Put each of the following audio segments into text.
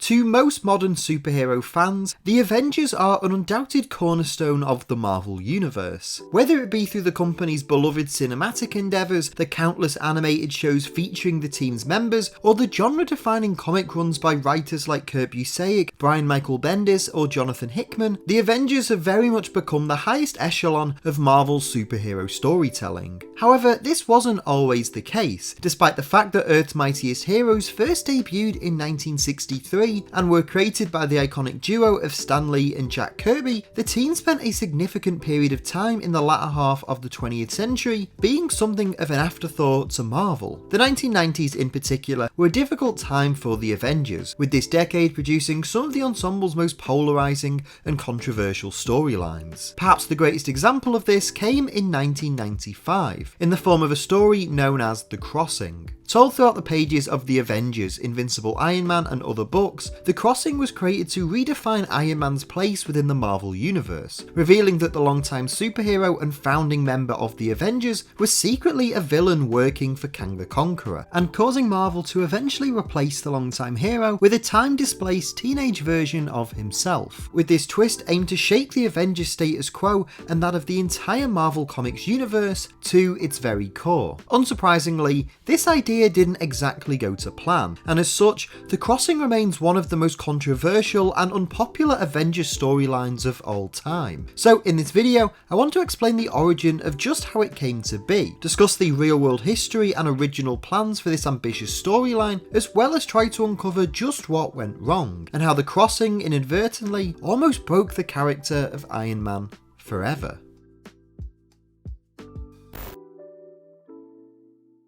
To most modern superhero fans, the Avengers are an undoubted cornerstone of the Marvel Universe. Whether it be through the company's beloved cinematic endeavours, the countless animated shows featuring the team's members, or the genre-defining comic runs by writers like Kurt Busiek, Brian Michael Bendis, or Jonathan Hickman, the Avengers have very much become the highest echelon of Marvel's superhero storytelling. However, this wasn't always the case. Despite the fact that Earth's Mightiest Heroes first debuted in 1963 and were created by the iconic duo of Stan Lee and Jack Kirby, the team spent a significant period of time in the latter half of the 20th century being something of an afterthought to Marvel. The 1990s in particular were a difficult time for the Avengers, with this decade producing some of the ensemble's most polarising and controversial storylines. Perhaps the greatest example of this came in 1995, in the form of a story known as The Crossing. Told throughout the pages of The Avengers, Invincible Iron Man and other books, The Crossing was created to redefine Iron Man's place within the Marvel Universe, revealing that the longtime superhero and founding member of the Avengers was secretly a villain working for Kang the Conqueror, and causing Marvel to eventually replace the longtime hero with a time-displaced teenage version of himself, with this twist aimed to shake the Avengers status quo and that of the entire Marvel Comics universe to its very core. Unsurprisingly, this idea didn't exactly go to plan, and as such, The Crossing remains one of the most controversial and unpopular Avengers storylines of all time. So in this video, I want to explain the origin of just how it came to be, discuss the real-world history and original plans for this ambitious storyline, as well as try to uncover just what went wrong, and how The Crossing inadvertently almost broke the character of Iron Man forever.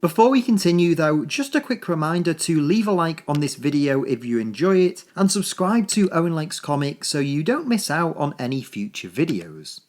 Before we continue though, just a quick reminder to leave a like on this video if you enjoy it, and subscribe to Owen Likes Comics so you don't miss out on any future videos.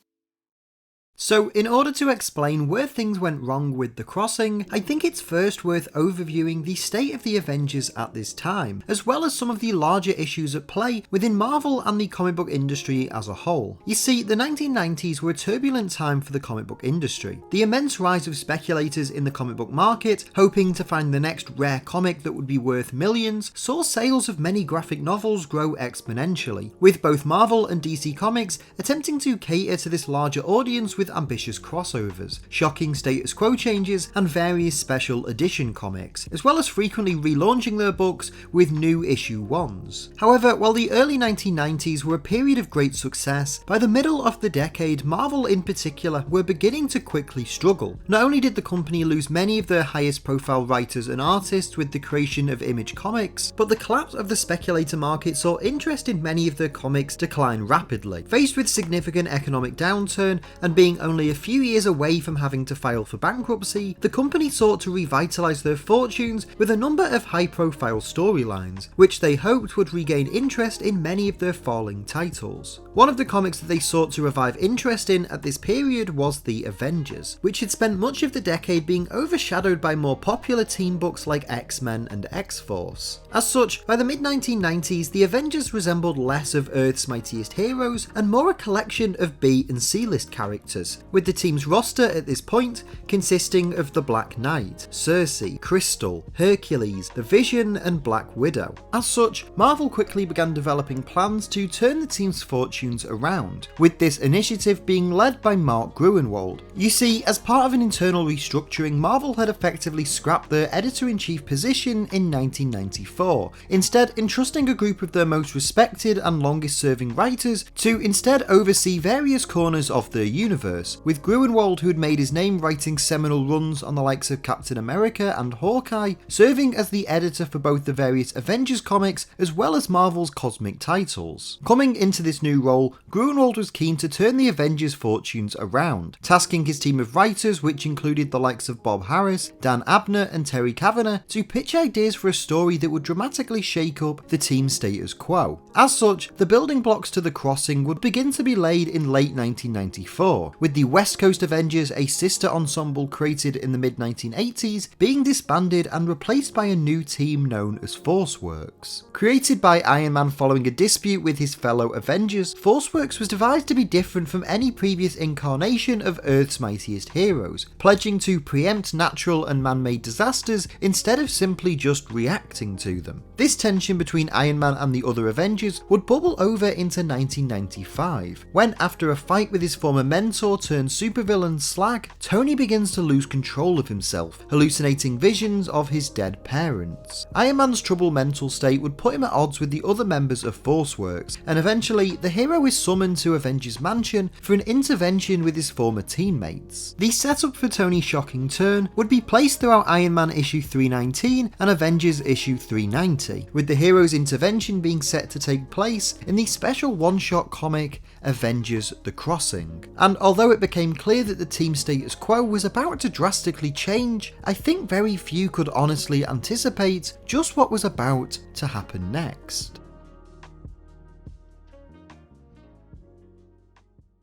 So in order to explain where things went wrong with The Crossing, I think it's first worth overviewing the state of the Avengers at this time, as well as some of the larger issues at play within Marvel and the comic book industry as a whole. You see, the 1990s were a turbulent time for the comic book industry. The immense rise of speculators in the comic book market, hoping to find the next rare comic that would be worth millions, saw sales of many graphic novels grow exponentially, with both Marvel and DC Comics attempting to cater to this larger audience with ambitious crossovers, shocking status quo changes, and various special edition comics, as well as frequently relaunching their books with new issue ones. However, while the early 1990s were a period of great success, by the middle of the decade, Marvel in particular were beginning to quickly struggle. Not only did the company lose many of their highest profile writers and artists with the creation of Image Comics, but the collapse of the speculator market saw interest in many of their comics decline rapidly. Faced with significant economic downturn and being only a few years away from having to file for bankruptcy, the company sought to revitalise their fortunes with a number of high-profile storylines, which they hoped would regain interest in many of their falling titles. One of the comics that they sought to revive interest in at this period was The Avengers, which had spent much of the decade being overshadowed by more popular team books like X-Men and X-Force. As such, by the mid-1990s, The Avengers resembled less of Earth's Mightiest Heroes and more a collection of B and C-list characters, with the team's roster at this point consisting of the Black Knight, Cersei, Crystal, Hercules, the Vision, and Black Widow. As such, Marvel quickly began developing plans to turn the team's fortunes around, with this initiative being led by Mark Gruenwald. You see, as part of an internal restructuring, Marvel had effectively scrapped their editor-in-chief position in 1994, instead entrusting a group of their most respected and longest-serving writers to instead oversee various corners of their universe, with Gruenwald, who had made his name writing seminal runs on the likes of Captain America and Hawkeye, serving as the editor for both the various Avengers comics as well as Marvel's cosmic titles. Coming into this new role, Gruenwald was keen to turn the Avengers' fortunes around, tasking his team of writers, which included the likes of Bob Harris, Dan Abner and Terry Kavanagh, to pitch ideas for a story that would dramatically shake up the team's status quo. As such, the building blocks to The Crossing would begin to be laid in late 1994, with the West Coast Avengers, a sister ensemble created in the mid-1980s, being disbanded and replaced by a new team known as ForceWorks. Created by Iron Man following a dispute with his fellow Avengers, ForceWorks was devised to be different from any previous incarnation of Earth's mightiest heroes, pledging to preempt natural and man-made disasters instead of simply just reacting to them. This tension between Iron Man and the other Avengers would bubble over into 1995, when after a fight with his former mentor turned supervillain Slag, Tony begins to lose control of himself, hallucinating visions of his dead parents. Iron Man's troubled mental state would put him at odds with the other members of ForceWorks, and eventually the hero is summoned to Avengers Mansion for an intervention with his former teammates. The setup for Tony's shocking turn would be placed throughout Iron Man issue 319 and Avengers issue 390, with the hero's intervention being set to take place in the special one-shot comic Avengers The Crossing. And although it became clear that the team status quo was about to drastically change, I think very few could honestly anticipate just what was about to happen next.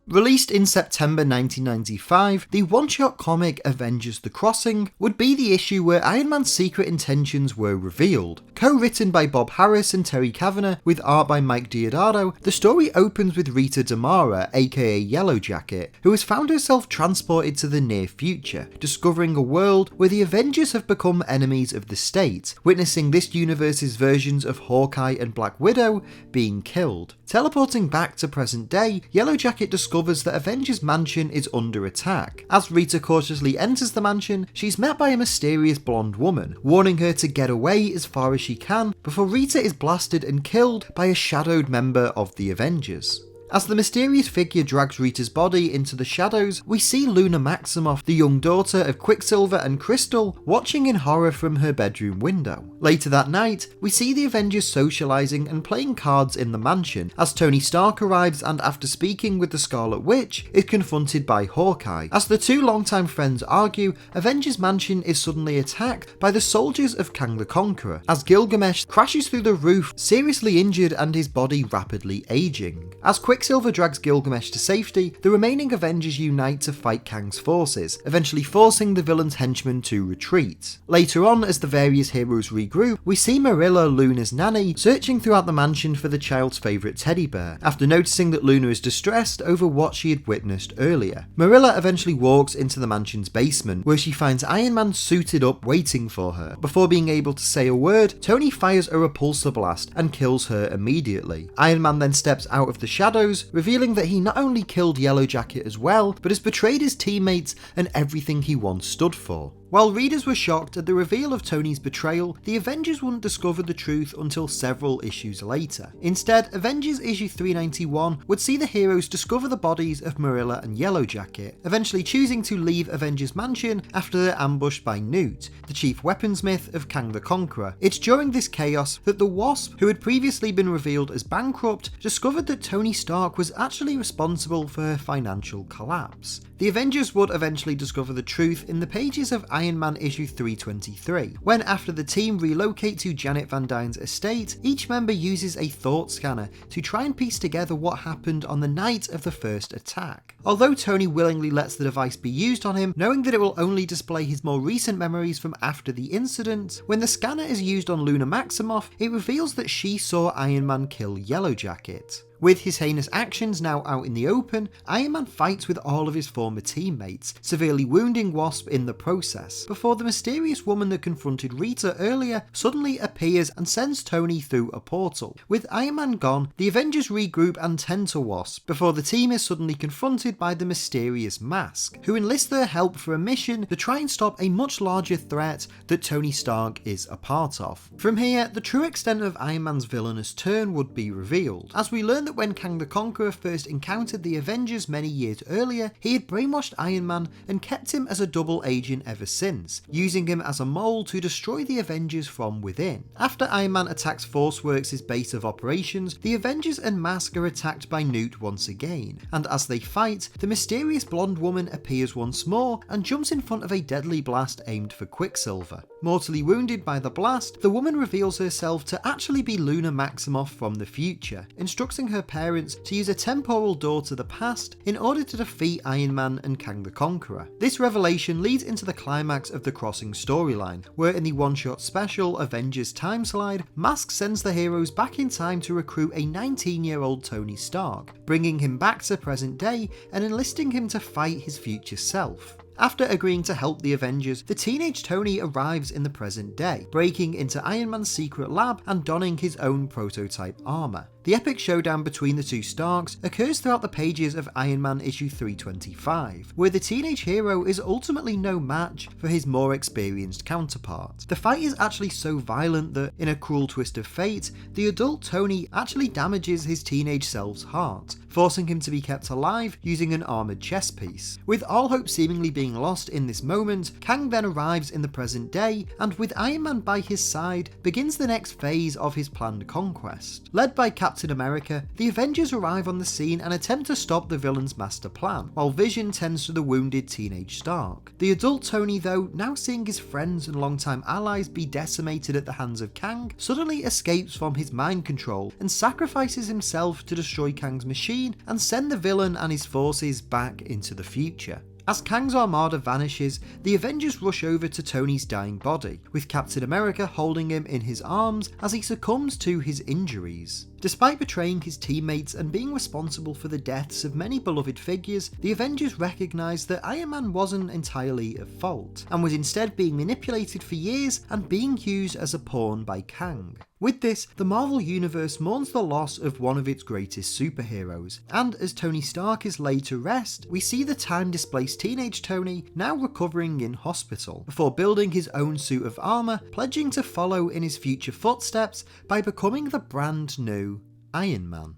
Released in September 1995, the one-shot comic Avengers The Crossing would be the issue where Iron Man's secret intentions were revealed. Co-written by Bob Harris and Terry Kavanagh with art by Mike Deodato, the story opens with Rita Damara, aka Yellow Jacket, who has found herself transported to the near future, discovering a world where the Avengers have become enemies of the state, witnessing this universe's versions of Hawkeye and Black Widow being killed. Teleporting back to present day, Yellow Jacket discovers that Avengers Mansion is under attack. As Rita cautiously enters the mansion, she's met by a mysterious blonde woman, warning her to get away as far as she can before Rita is blasted and killed by a shadowed member of the Avengers. As the mysterious figure drags Rita's body into the shadows, we see Luna Maximoff, the young daughter of Quicksilver and Crystal, watching in horror from her bedroom window. Later that night, we see the Avengers socialising and playing cards in the mansion, as Tony Stark arrives and after speaking with the Scarlet Witch, is confronted by Hawkeye. As the two longtime friends argue, Avengers Mansion is suddenly attacked by the soldiers of Kang the Conqueror, as Gilgamesh crashes through the roof, seriously injured and his body rapidly aging. As Quicksilver drags Gilgamesh to safety, the remaining Avengers unite to fight Kang's forces, eventually forcing the villain's henchmen to retreat. Later on, as the various heroes regroup, we see Marilla, Luna's nanny, searching throughout the mansion for the child's favourite teddy bear, after noticing that Luna is distressed over what she had witnessed earlier. Marilla eventually walks into the mansion's basement, where she finds Iron Man suited up waiting for her. Before being able to say a word, Tony fires a repulsor blast and kills her immediately. Iron Man then steps out of the shadows, revealing that he not only killed Yellow Jacket as well, but has betrayed his teammates and everything he once stood for. While readers were shocked at the reveal of Tony's betrayal, the Avengers wouldn't discover the truth until several issues later. Instead, Avengers issue 391 would see the heroes discover the bodies of Marilla and Yellow Jacket, eventually choosing to leave Avengers Mansion after they're ambushed by Newt, the chief weaponsmith of Kang the Conqueror. It's during this chaos that the Wasp, who had previously been revealed as bankrupt, discovered that Tony Stark was actually responsible for her financial collapse. The Avengers would eventually discover the truth in the pages of Iron Man issue 323, when after the team relocate to Janet Van Dyne's estate, each member uses a thought scanner to try and piece together what happened on the night of the first attack. Although Tony willingly lets the device be used on him, knowing that it will only display his more recent memories from after the incident, when the scanner is used on Luna Maximoff, it reveals that she saw Iron Man kill Yellow Jacket. With his heinous actions now out in the open, Iron Man fights with all of his former teammates, severely wounding Wasp in the process, before the mysterious woman that confronted Rita earlier suddenly appears and sends Tony through a portal. With Iron Man gone, the Avengers regroup and tend to Wasp, before the team is suddenly confronted by the mysterious Mask, who enlists their help for a mission to try and stop a much larger threat that Tony Stark is a part of. From here, the true extent of Iron Man's villainous turn would be revealed, as we learn that when Kang the Conqueror first encountered the Avengers many years earlier, he had brainwashed Iron Man and kept him as a double agent ever since, using him as a mole to destroy the Avengers from within. After Iron Man attacks ForceWorks' base of operations, the Avengers and Mask are attacked by Newt once again, and as they fight, the mysterious blonde woman appears once more and jumps in front of a deadly blast aimed for Quicksilver. Mortally wounded by the blast, the woman reveals herself to actually be Luna Maximoff from the future, instructing her parents to use a temporal door to the past in order to defeat Iron Man and Kang the Conqueror. This revelation leads into the climax of the Crossing storyline, where in the one-shot special Avengers Time Slide, Mask sends the heroes back in time to recruit a 19-year-old Tony Stark, bringing him back to present day and enlisting him to fight his future self. After agreeing to help the Avengers, the teenage Tony arrives in the present day, breaking into Iron Man's secret lab and donning his own prototype armour. The epic showdown between the two Starks occurs throughout the pages of Iron Man issue 325, where the teenage hero is ultimately no match for his more experienced counterpart. The fight is actually so violent that, in a cruel twist of fate, the adult Tony actually damages his teenage self's heart, forcing him to be kept alive using an armoured chess piece. With all hope seemingly being lost in this moment, Kang then arrives in the present day, and with Iron Man by his side, begins the next phase of his planned conquest. Led by Captain America, the Avengers arrive on the scene and attempt to stop the villain's master plan, while Vision tends to the wounded teenage Stark. The adult Tony, though, now seeing his friends and longtime allies be decimated at the hands of Kang, suddenly escapes from his mind control and sacrifices himself to destroy Kang's machine and send the villain and his forces back into the future. As Kang's armada vanishes, the Avengers rush over to Tony's dying body, with Captain America holding him in his arms as he succumbs to his injuries. Despite betraying his teammates and being responsible for the deaths of many beloved figures, the Avengers recognise that Iron Man wasn't entirely at fault, and was instead being manipulated for years and being used as a pawn by Kang. With this, the Marvel Universe mourns the loss of one of its greatest superheroes, and as Tony Stark is laid to rest, we see the time-displaced teenage Tony now recovering in hospital, before building his own suit of armour, pledging to follow in his future footsteps by becoming the brand new Iron Man.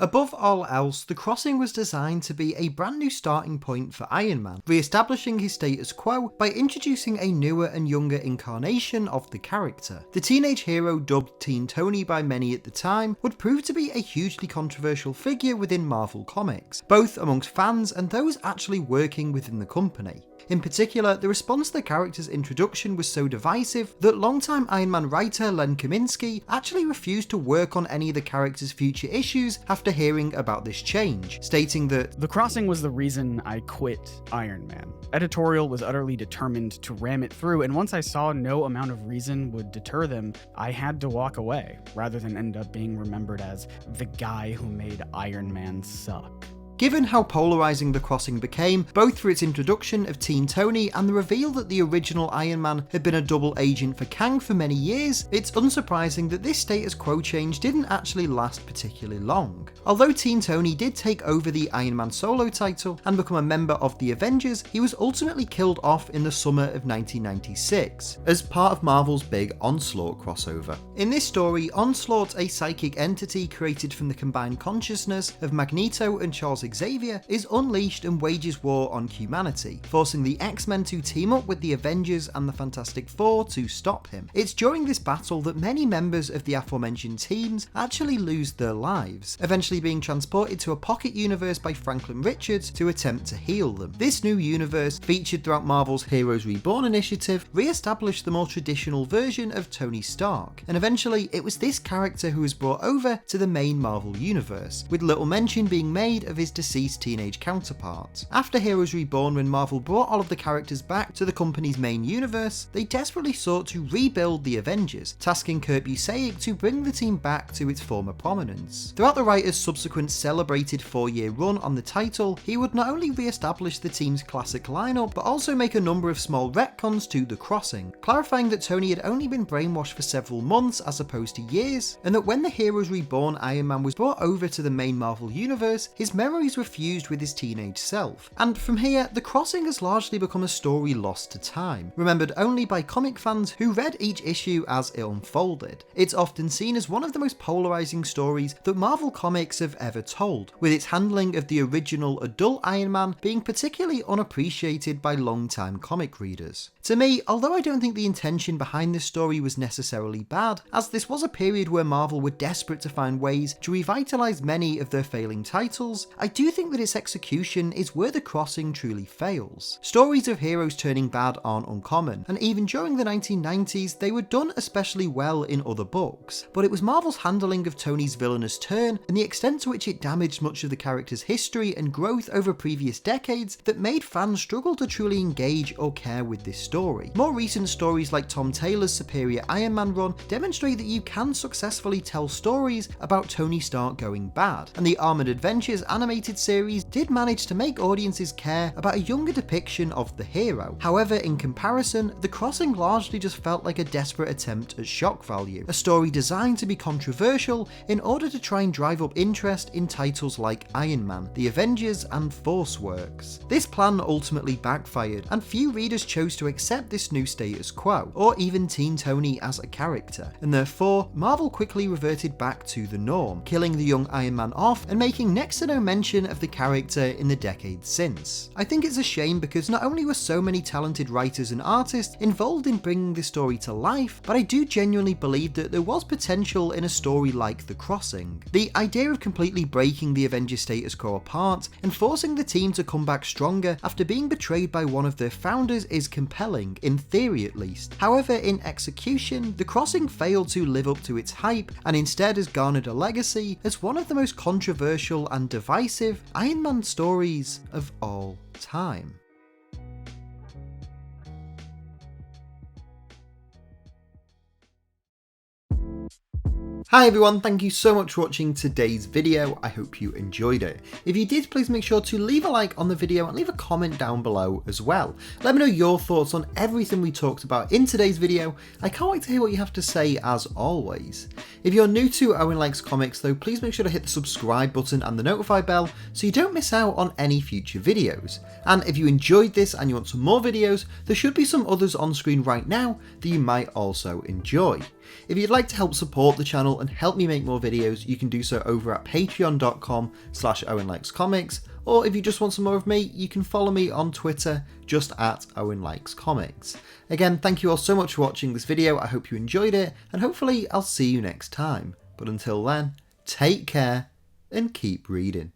Above all else, The Crossing was designed to be a brand new starting point for Iron Man, re-establishing his status quo by introducing a newer and younger incarnation of the character. The teenage hero, dubbed Teen Tony by many at the time, would prove to be a hugely controversial figure within Marvel Comics, both amongst fans and those actually working within the company. In particular, the response to the character's introduction was so divisive that longtime Iron Man writer Len Kaminski actually refused to work on any of the character's future issues after hearing about this change, stating that, "The Crossing was the reason I quit Iron Man. Editorial was utterly determined to ram it through, and once I saw no amount of reason would deter them, I had to walk away, rather than end up being remembered as the guy who made Iron Man suck." Given how polarising The Crossing became, both for its introduction of Teen Tony and the reveal that the original Iron Man had been a double agent for Kang for many years, it's unsurprising that this status quo change didn't actually last particularly long. Although Teen Tony did take over the Iron Man solo title and become a member of the Avengers, he was ultimately killed off in the summer of 1996, as part of Marvel's big Onslaught crossover. In this story, Onslaught, a psychic entity created from the combined consciousness of Magneto and Charles Xavier, is unleashed and wages war on humanity, forcing the X-Men to team up with the Avengers and the Fantastic Four to stop him. It's during this battle that many members of the aforementioned teams actually lose their lives, eventually being transported to a pocket universe by Franklin Richards to attempt to heal them. This new universe, featured throughout Marvel's Heroes Reborn initiative, re-established the more traditional version of Tony Stark, and eventually it was this character who was brought over to the main Marvel universe, with little mention being made of his deceased teenage counterpart. After Heroes Reborn, when Marvel brought all of the characters back to the company's main universe, they desperately sought to rebuild the Avengers, tasking Kurt Busiek to bring the team back to its former prominence. Throughout the writer's subsequent celebrated 4-year run on the title, he would not only re-establish the team's classic lineup, but also make a number of small retcons to The Crossing, clarifying that Tony had only been brainwashed for several months as opposed to years, and that when the Heroes Reborn Iron Man was brought over to the main Marvel universe, his memories were fused with his teenage self. And from here, The Crossing has largely become a story lost to time, remembered only by comic fans who read each issue as it unfolded. It's often seen as one of the most polarising stories that Marvel Comics have ever told, with its handling of the original adult Iron Man being particularly unappreciated by long-time comic readers. To me, although I don't think the intention behind this story was necessarily bad, as this was a period where Marvel were desperate to find ways to revitalise many of their failing titles, I do think that its execution is where The Crossing truly fails. Stories of heroes turning bad aren't uncommon, and even during the 1990s they were done especially well in other books, but it was Marvel's handling of Tony's villainous turn and the extent to which it damaged much of the character's history and growth over previous decades that made fans struggle to truly engage or care with this story. More recent stories like Tom Taylor's Superior Iron Man run demonstrate that you can successfully tell stories about Tony Stark going bad, and the Armored Adventures animated series did manage to make audiences care about a younger depiction of the hero. However, in comparison, The Crossing largely just felt like a desperate attempt at shock value, a story designed to be controversial in order to try and drive up interest in titles like Iron Man, The Avengers and Force Works. This plan ultimately backfired, and few readers chose to accept this new status quo, or even Teen Tony as a character, and therefore Marvel quickly reverted back to the norm, killing the young Iron Man off and making next to no mention of the character in the decades since. I think it's a shame because not only were so many talented writers and artists involved in bringing this story to life, but I do genuinely believe that there was potential in a story like The Crossing. The idea of completely breaking the Avengers status quo apart and forcing the team to come back stronger after being betrayed by one of their founders is compelling, in theory at least. However, in execution, The Crossing failed to live up to its hype and instead has garnered a legacy as one of the most controversial and divisive Iron Man stories of all time. Hi everyone, thank you so much for watching today's video. I hope you enjoyed it. If you did, please make sure to leave a like on the video and leave a comment down below as well. Let me know your thoughts on everything we talked about in today's video. I can't wait to hear what you have to say as always. If you're new to Owen Likes Comics though, please make sure to hit the subscribe button and the notify bell so you don't miss out on any future videos. And if you enjoyed this and you want some more videos, there should be some others on screen right now that you might also enjoy. If you'd like to help support the channel and help me make more videos, you can do so over at patreon.com/OwenLikesComics, or if you just want some more of me, you can follow me on Twitter just at OwenLikesComics. Again, thank you all so much for watching this video. I hope you enjoyed it, and hopefully I'll see you next time. But until then, take care and keep reading.